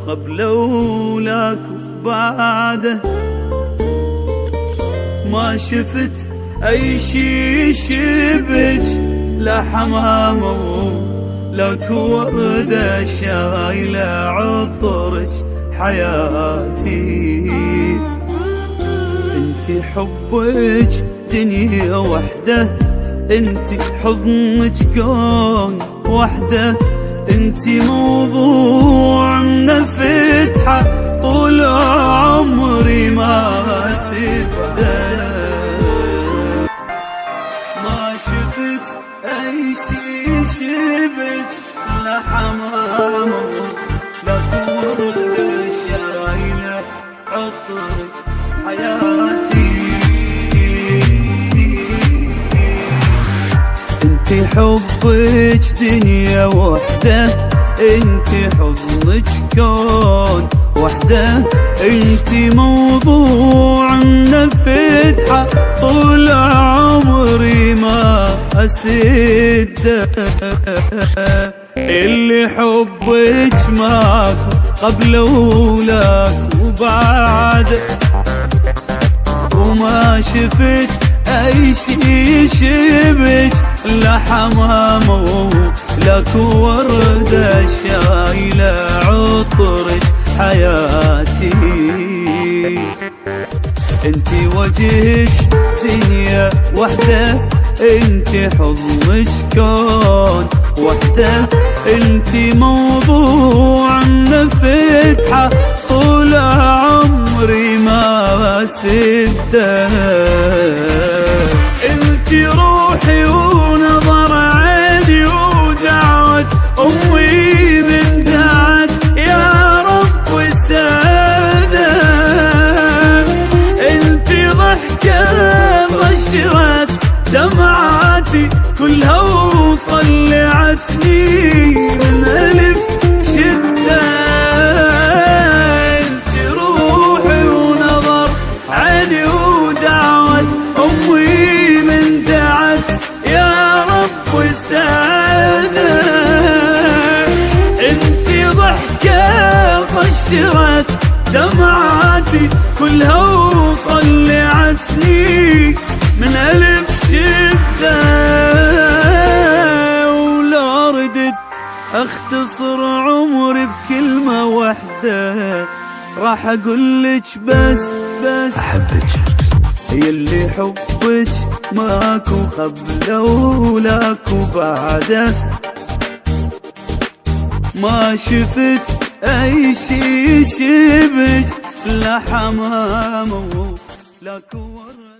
قبله ولاك وبعده، ما شفت أي شي يشبج، لا حمامة لك وردة شايلة عطرك حياتي. انتي حبك دنيا وحدة، انتي حضنك كون وحدة، انتي موضوع من فتحة طول عمري ما سبته. ما شفت أي شي يشبك، لا حمامة لك وردة شايلة عطرك حياتي. انتي حبك دنيا وحدة، انتي حضنك كون وحدة، انتي موضوع من فتحة طول عمري ما أسده. اللي حبك ماكو قبله ولاك وبعده، وما شفت أي شي يشبك، لا حمامة لك وردة شايلة عطرك حياتي. انتي وجهك دنيا وحدة، انتي حضنك كون وحدة، انتي موضوع من فتحة طول عمري ما سده. انتي روحي ونظر عيني ودعوة امي من دعت يا رب وسادة. انتي ضحكة بشرت دمعاتي كلها وطلعتني من ألف شدة. انتي روحي ونظر عيني ودعوة أمي من دعت يا رب وسادة. انتي ضحكة قشرت دمعاتي كلها وطلعتني من ألف شدة. ولا ردت اختصر عمري بكلمة واحدة، راح اقولك بس احبك، يلي حبك ماكو قبله ولاكو بعده. ما شفت اي شي يشبك، لا حمامة لاكو ورد.